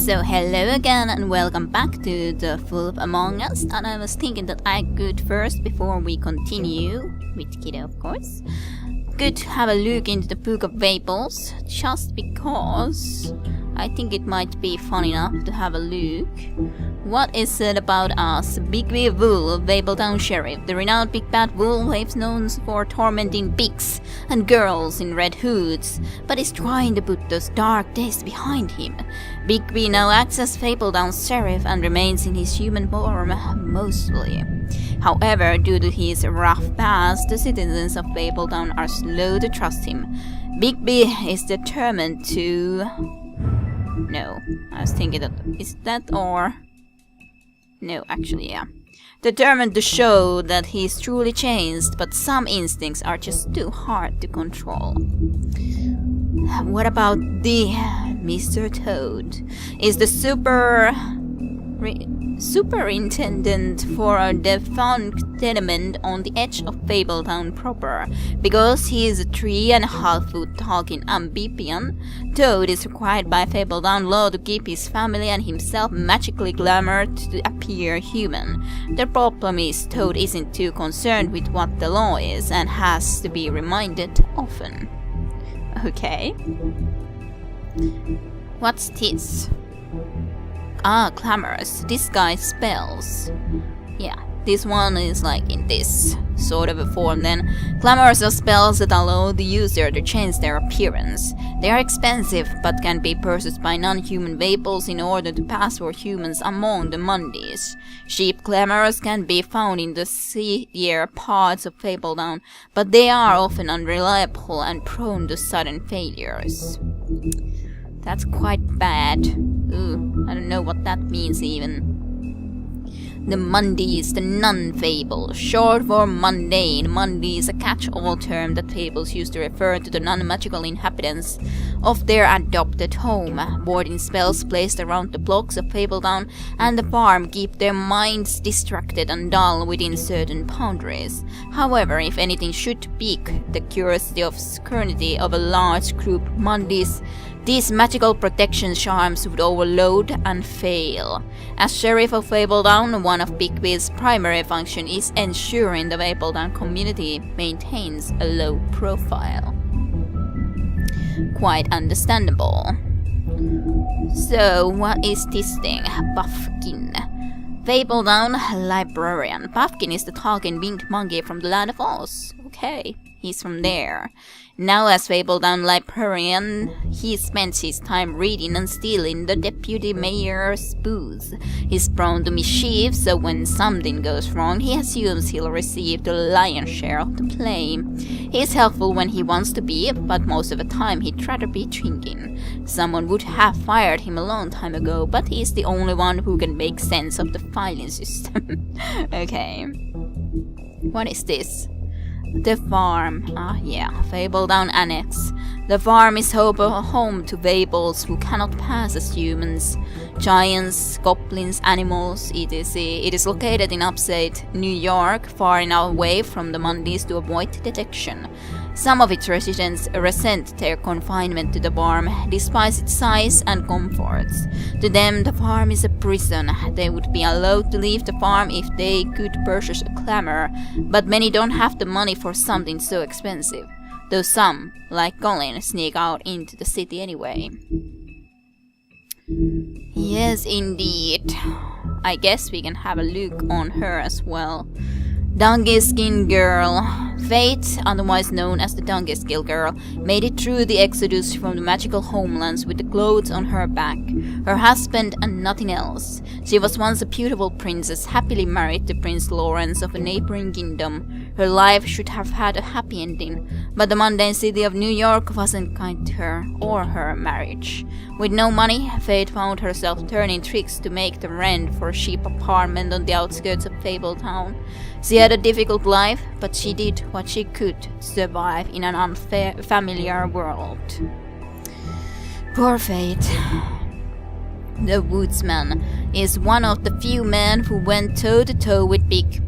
So hello again and welcome back to the Wolf Among Us, and I was thinking that I could first, before we continue, with Kiddo of course, could have a look into the Book of Fables, just because I think it might be fun enough to have a look. What is said about us? Bigby Wolf, Fabletown Sheriff, the renowned big bad wolf is known for tormenting pigs and girls in red hoods, but is trying to put those dark days behind him. Bigby now acts as Fabletown Sheriff and remains in his human form mostly. However, due to his rough past, the citizens of Fabletown are slow to trust him. Bigby is determined to... No, I was thinking that... Is that or... No, actually, yeah. Determined to show that he's truly changed, but some instincts are just too hard to control. What about the Mr. Toad? Is the superintendent for a defunct tenement on the edge of Fabletown proper. Because he is a 3.5-foot talking amphibian, Toad is required by Fabletown law to keep his family and himself magically glamoured to appear human. The problem is Toad isn't too concerned with what the law is and has to be reminded often. Okay. What's this? Ah, clamors. Disguise spells. Yeah, this one is like in this sort of a form then. Clamors are spells that allow the user to change their appearance. They are expensive, but can be purchased by non-human Fables in order to pass for humans among the Mondays. Cheap clamors can be found in the seedier parts of Fabletown, but they are often unreliable and prone to sudden failures. That's quite bad. Ooh, I don't know what that means even. The Mondays, the non-fable, short for mundane. Monday is a catch-all term that fables use to refer to the non-magical inhabitants of their adopted home. Boarding spells placed around the blocks of Fabletown and the farm keep their minds distracted and dull within certain boundaries. However, if anything should pique the curiosity of security of a large group Mondays, these magical protection charms would overload and fail. As Sheriff of Fabletown, one of Bigby's primary functions is ensuring the Fabletown community maintains a low profile. Quite understandable. So, what is this thing? Puffkin. Fabletown Librarian. Puffkin is the talking winged monkey from the Land of Oz. Okay, he's from there. Now as Fabletown Librarian, he spends his time reading and stealing the deputy mayor's booze. He's prone to mischief, so when something goes wrong, he assumes he'll receive the lion's share of the blame. He's helpful when he wants to be, but most of the time he'd rather be drinking. Someone would have fired him a long time ago, but he's the only one who can make sense of the filing system. Okay. What is this? The farm. Ah, yeah, Fabletown Annex. The farm is home to fables who cannot pass as humans. Giants, goblins, animals, etc. It is located in upstate New York, far enough away from the Mondays to avoid detection. Some of its residents resent their confinement to the farm, despite its size and comforts. To them, the farm is a prison. They would be allowed to leave the farm if they could purchase a clamor, but many don't have the money for something so expensive. Though some, like Colin, sneak out into the city anyway. Yes, indeed. I guess we can have a look on her as well. Donkey Skin Girl. Fate, otherwise known as the Donkey Skin Girl, made it through the exodus from the magical homelands with the clothes on her back, her husband and nothing else. She was once a beautiful princess, happily married to Prince Lawrence of a neighboring kingdom. Her life should have had a happy ending, but the mundane city of New York wasn't kind to her or her marriage. With no money, Fate found herself turning tricks to make the rent for a cheap apartment on the outskirts of Fabletown. She had a difficult life, but she did what she could to survive in an unfamiliar world. Poor Fate. The Woodsman is one of the few men who went toe-to-toe with Big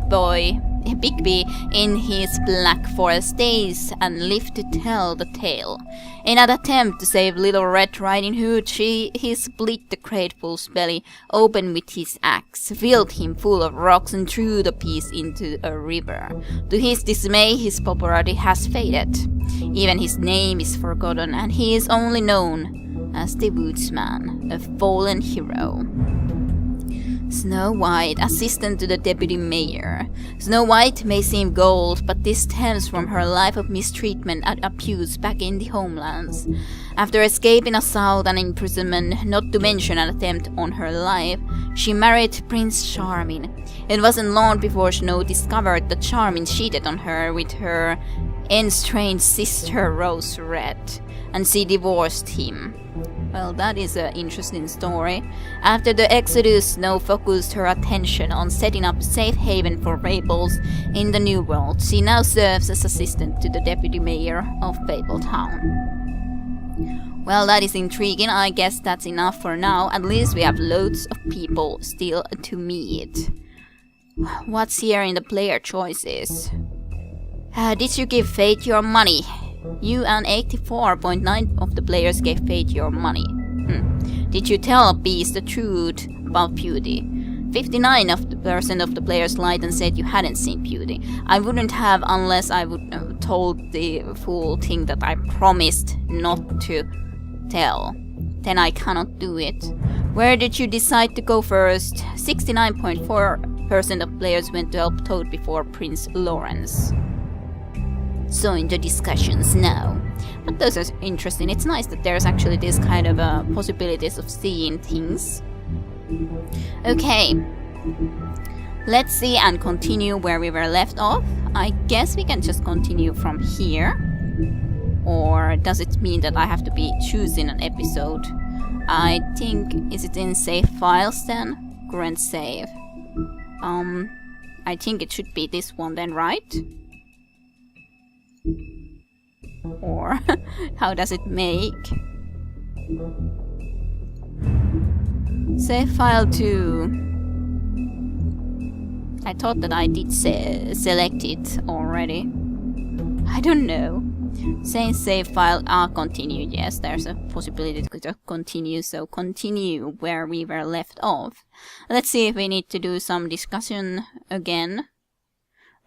Boy Bigby in his Black Forest days and lived to tell the tale. In an attempt to save Little Red Riding Hood, he split the Great Wolf's belly open with his axe, filled him full of rocks and threw the piece into a river. To his dismay, his popularity has faded. Even his name is forgotten, and he is only known as the Woodsman, a fallen hero. Snow White, assistant to the deputy mayor. Snow White may seem gold, but this stems from her life of mistreatment and abuse back in the homelands. After escaping assault and imprisonment, not to mention an attempt on her life, she married Prince Charming. It wasn't long before Snow discovered that Charming cheated on her with her estranged sister Rose Red, and she divorced him. Well, that is an interesting story. After the Exodus, Snow focused her attention on setting up a safe haven for Fables in the New World. She now serves as assistant to the deputy mayor of Fable Town. Well, that is intriguing. I guess that's enough for now. At least we have loads of people still to meet. What's here in the player choices? Did you give Fate your money? You and 84.9% of the players gave Fate your money. Did you tell Beast the truth about Beauty? 59% of the players lied and said you hadn't seen Beauty. I wouldn't have unless I would have told the full thing that I promised not to tell. Then I cannot do it. Where did you decide to go first? 69.4% of players went to help Toad before Prince Lawrence. So in the discussions now. But those are interesting. It's nice that there's actually this kind of possibilities of seeing things. Okay. Let's see and continue where we were left off. I guess we can just continue from here. Or does it mean that I have to be choosing an episode? I think, is it in save files then? Current save. I think it should be this one then, right? Or how does it make? Save file 2. I thought that I did select it already. I don't know. Saying save file, continue. Yes, there's a possibility to continue, so continue where we were left off. Let's see if we need to do some discussion again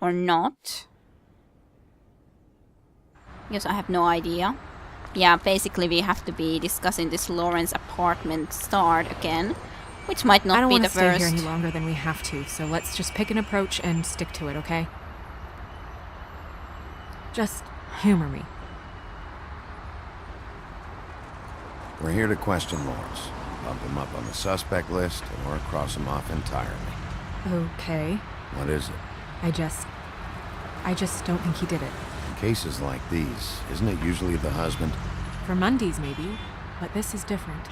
or not. Because I have no idea. Yeah, basically we have to be discussing this Lawrence apartment start again, which might not be the first. I don't want to stay here any longer than we have to, so let's just pick an approach and stick to it, okay? Just humor me. We're here to question Lawrence. Bump him up on the suspect list or cross him off entirely. Okay. What is it? I just don't think he did it. In cases like these, isn't it usually the husband? For Mondays, maybe. But this is different.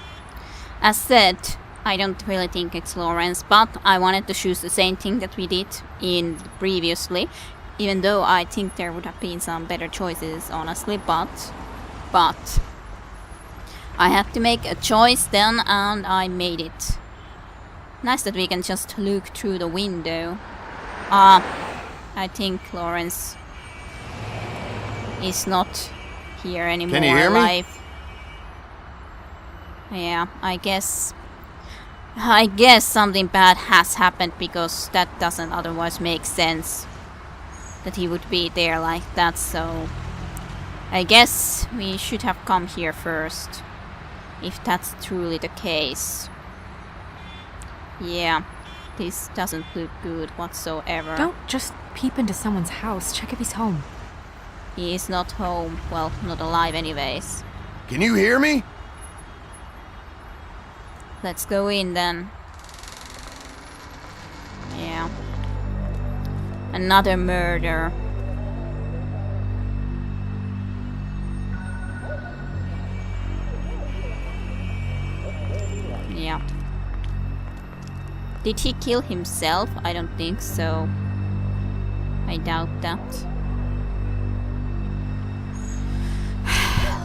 As said, I don't really think it's Lawrence, but I wanted to choose the same thing that we did in previously. Even though I think there would have been some better choices, honestly, but I had to make a choice then, and I made it. Nice that we can just look through the window. I think Lawrence is not here anymore. Can you hear me? Yeah, I guess something bad has happened, because that doesn't otherwise make sense that he would be there like that, so I guess we should have come here first, if that's truly the case. Yeah, this doesn't look good whatsoever. Don't just peep into someone's house. Check if he's home. He is not home. Well, not alive anyways. Can you hear me? Let's go in then. Yeah. Another murder. Yeah. Did he kill himself? I don't think so. I doubt that.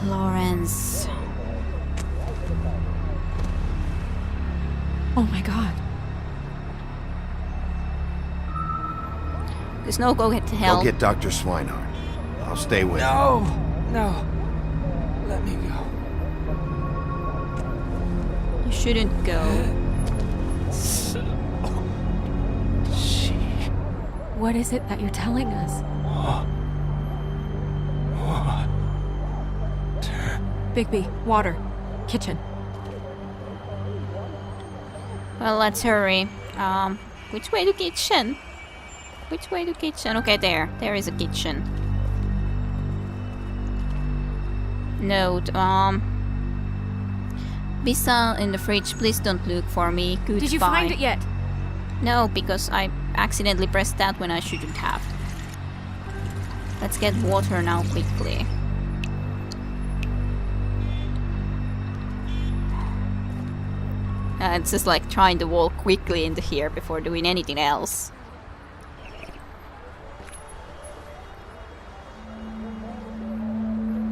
Lawrence. Oh my god. There's no go to hell. Go get Dr. Swinehart. I'll stay with you. No. Let me go. You shouldn't go. What is it that you're telling us? Bigby, water. Kitchen. Well, let's hurry. Which way to kitchen? Which way to kitchen? Okay, there. There is a kitchen. Note, pizza in the fridge. Please don't look for me. Goodbye. Did you find it yet? No, because I accidentally pressed that when I shouldn't have. Let's get water now quickly. It's just like trying to walk quickly into here before doing anything else.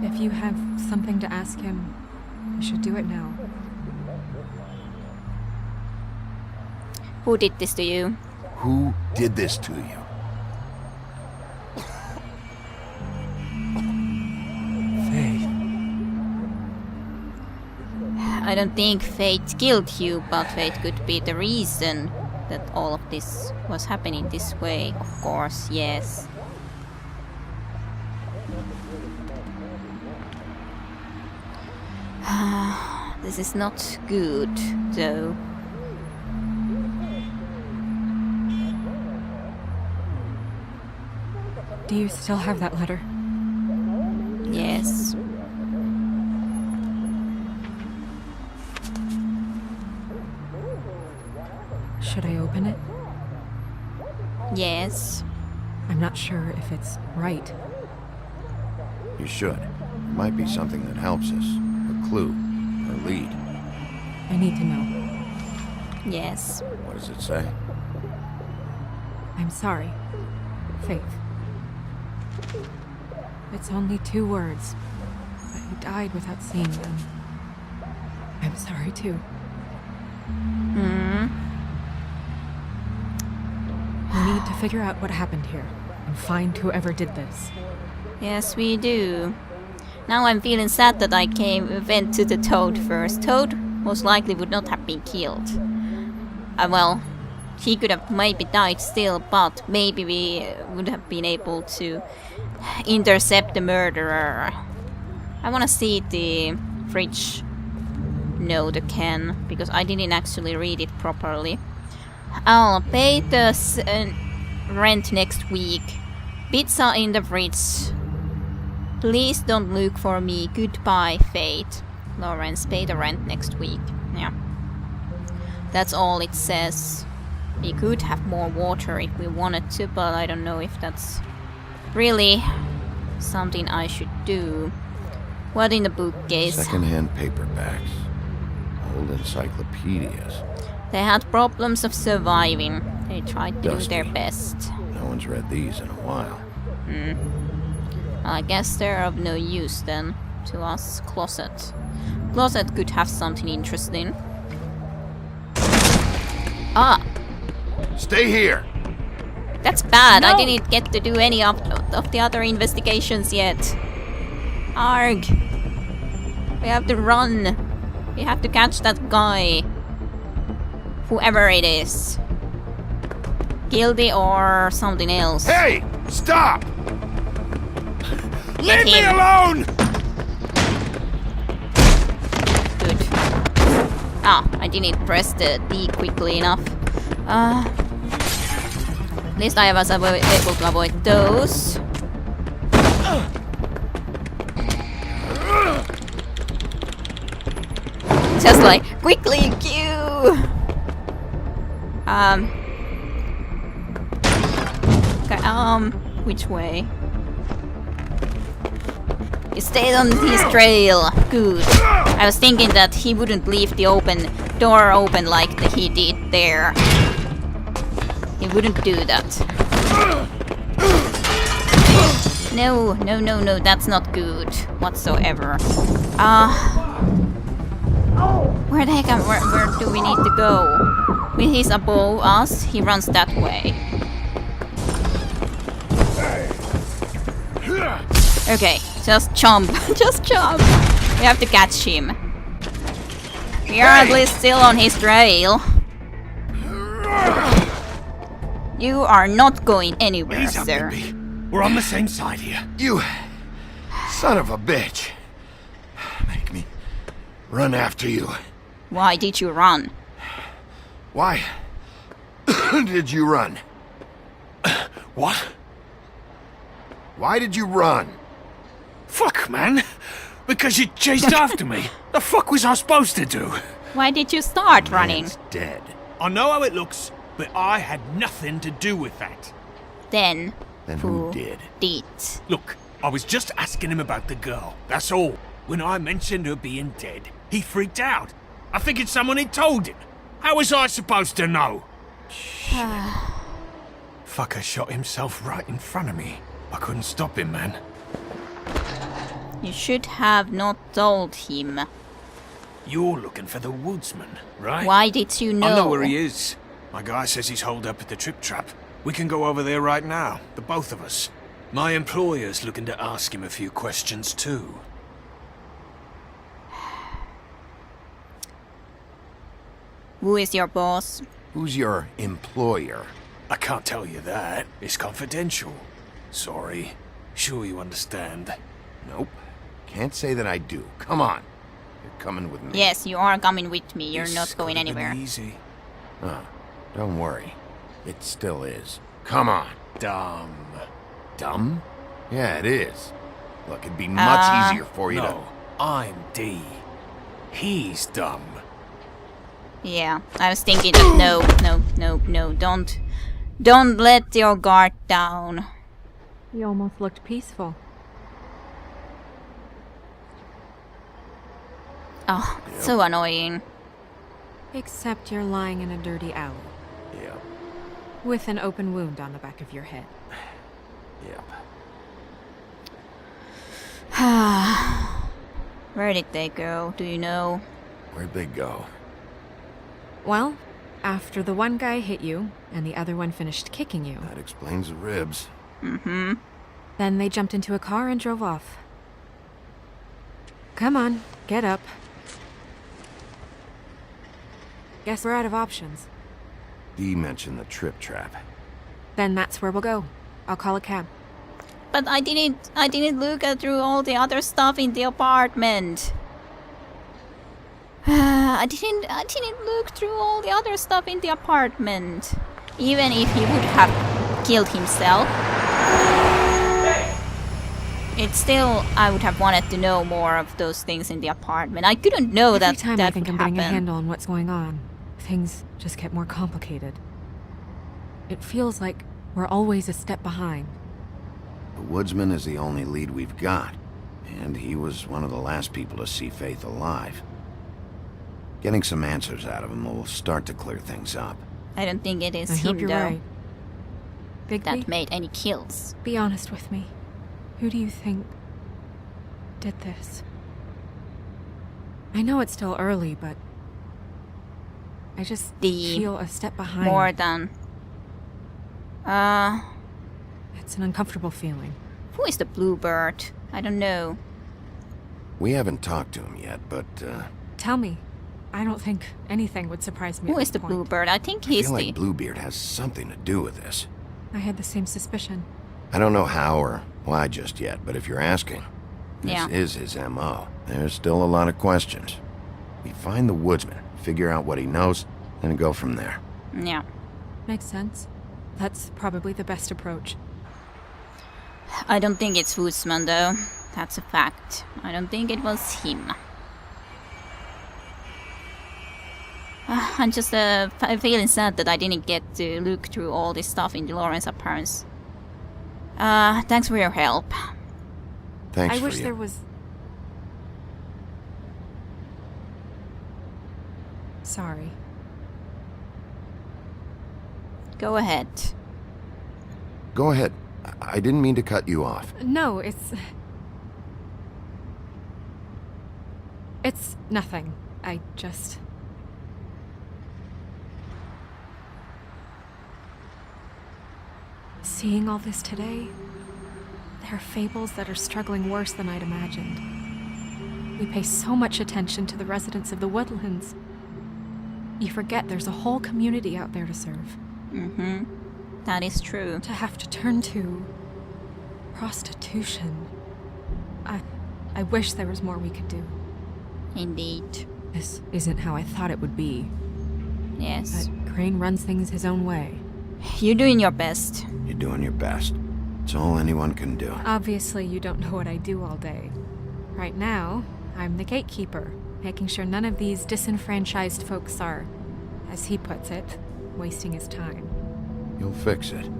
If you have something to ask him, you should do it now. Who did this to you? Who did this to you? Faith. I don't think fate killed you, but fate could be the reason that all of this was happening this way. Of course, yes. This is not good, though. Do you still have that letter? Yes. Should I open it? Yes. I'm not sure if it's right. You should. It might be something that helps us. A clue. A lead. I need to know. Yes. What does it say? I'm sorry. Faith. It's only 2 words, but you died without seeing them. I'm sorry too. We need to figure out what happened here and find whoever did this. Yes, we do. Now I'm feeling sad that I went to the Toad first. Toad most likely would not have been killed. Well, he could have maybe died still, but maybe we would have been able to intercept the murderer. I want to see the fridge note again, because I didn't actually read it properly. I'll pay the rent next week. Pizza in the fridge. Please don't look for me. Goodbye, Fate. Lawrence, pay the rent next week. Yeah. That's all it says. We could have more water if we wanted to, but I don't know if that's really something I should do. What in the bookcase? Second-hand paperbacks. Old encyclopedias. They had problems of surviving. They tried to do their Dusty. best. No one's read these in a while. I guess they're of no use then to us. Closet. Closet could have something interesting. Ah, Stay here! that's bad. I No! didn't get to do any of the other investigations yet. Arg. We have to run. We have to catch that guy. Whoever it is. Guilty or something else. Hey! Stop! Get Leave me him. alone! Good. Ah, I didn't press the D quickly enough. At least I was able to avoid those. Just like, quickly, Q! Okay, which way? You stayed on his trail. Good. I was thinking that he wouldn't leave the door open like he did there. He wouldn't do that. No, no, no, no, that's not good whatsoever. Where the heck where do we need to go? When he's above us, he runs that way. Okay, just jump. Just jump. We have to catch him. We are at least still on his trail. You are not going anywhere, Ease up, sir. Bigby. We're on the same side here. You son of a bitch. Make me run after you. Why did you run? Why did you run? What? Why did you run? Fuck, man. Because you chased after me. The fuck was I supposed to do? Why did you start running? Man's dead. I know how it looks, but I had nothing to do with that. Then Who did? did? Look, I was just asking him about the girl. That's all. When I mentioned her being dead, he freaked out. I figured someone had told him. How was I supposed to know? Fucker shot himself right in front of me. I couldn't stop him, man. You should have not told him. You're looking for the Woodsman, right? Why did you know? I know where he is. My guy says he's holed up at the trip trap. We can go over there right now, the both of us. My employer's looking to ask him a few questions too. Who is your boss? Who's your employer? I can't tell you that. It's confidential. Sorry. Sure you understand. Nope. Can't say that I do. Come on. You're coming with me. Yes, you are coming with me. You're This not going could've been anywhere. Easy. Don't worry. It still is. Come on. Dumb. Dumb? Yeah, it is. Look, it'd be much easier for you No, I'm D. He's dumb. Yeah, I was thinking that no, don't let your guard down. He almost looked peaceful. Oh, so annoying. Except you're lying in a dirty alley. to... Yep. With an open wound on the back of your head. Yep. Where did they go? Do you know? Where'd they go? Well, after the one guy hit you, and the other one finished kicking you, That explains the ribs. Mm-hmm. then they jumped into a car and drove off. Come on, get up. Guess we're out of options. Dee mentioned the trip trap. Then that's where we'll go. I'll call a cab. But I didn't look through all the other stuff in the apartment. I didn't look through all the other stuff in the apartment. Even if he would have killed himself, it's still, I would have wanted to know more of those things in the apartment. I couldn't know Every that time that I think would I'm getting a happen. handle on what's going on, things just get more complicated. It feels like we're always a step behind. The Woodsman is the only lead we've got, and he was one of the last people to see Faith alive. Getting some answers out of him will start to clear things up. I don't think it is I hope him you're though right. Bigby, that made any kills. be honest with me. Who do you think did this? I know it's still early, but I just The feel a step behind. More than It's an uncomfortable feeling. who is the bluebird? I don't know. We haven't talked to him yet, but Tell me. I don't think anything would surprise me. Who at is this the point. bluebird? I think I he's feel the like Bluebeard has something to do with this. I had the same suspicion. I don't know how or why just yet, but if you're asking, this Yeah. is his M.O. There's still a lot of questions. We find the Woodsman, figure out what he knows, and go from there. yeah. Makes sense. That's probably the best approach. I don't think it's Woodsman though. That's a fact. I don't think it was him. I'm just feeling sad that I didn't get to look through all this stuff in the Lawrence appearance. Thanks for your help. Thanks I for wish you. there was... Sorry. Go ahead. Go ahead. I didn't mean to cut you off. No, it's... It's nothing. I just... Seeing all this today, There are fables that are struggling worse than I'd imagined. We pay so much attention to the residents of the woodlands. You forget there's a whole community out there to serve. Mm-hmm. That is true. To have to turn to prostitution. I wish there was more we could do. Indeed. This isn't how I thought it would be. Yes. But Crane runs things his own way. You're doing your best. You're doing your best. It's all anyone can do. Obviously, you don't know what I do all day. Right now, I'm the gatekeeper, making sure none of these disenfranchised folks are, as he puts it, wasting his time. You'll fix it.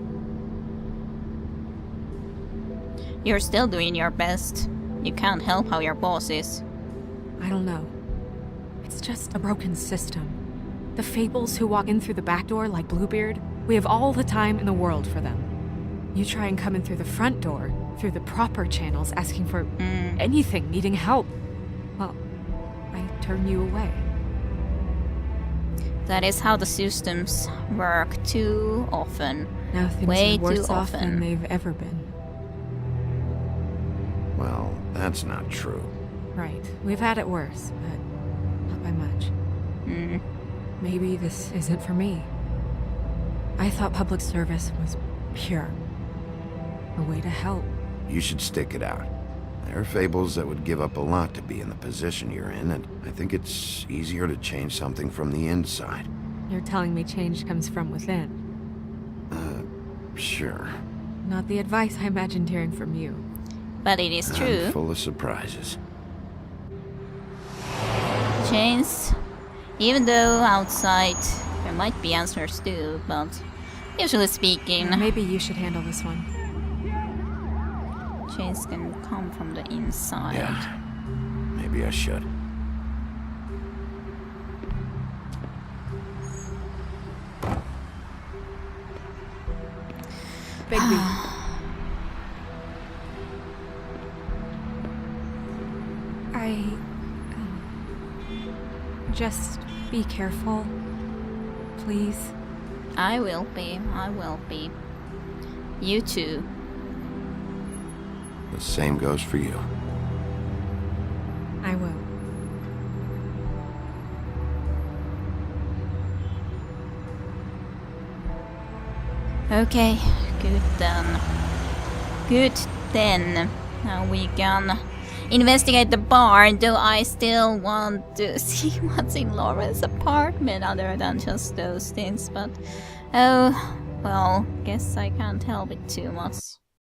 You're still doing your best. You can't help how your boss is. I don't know. It's just a broken system. The fables who walk in through the back door like Bluebeard, we have all the time in the world for them. You try and come in through the front door, through the proper channels, asking for anything, needing help. Well, I turn you away. That is how the systems work too often. Now things Way are worse too off often. than they've ever been. Well, that's not true. Right. We've had it worse, but not by much. Maybe this isn't for me. I thought public service was pure. A way to help. You should stick it out. There are fables that would give up a lot to be in the position you're in, and I think it's easier to change something from the inside. You're telling me change comes from within. Sure. Not the advice I imagined hearing from you. But it is I'm true. full of surprises. Chains, even though outside there might be answers too, but usually speaking, Maybe you should handle this one. chains can come from the inside. Yeah. Maybe I should. Bigby. Just be careful. Please. I will be. I will be. You too. The same goes for you. I will. Okay, good then. Good then. Now we can investigate the bar, though I still want to see what's in Lauren's apartment other than just those things, but oh, well, guess I can't help it too much.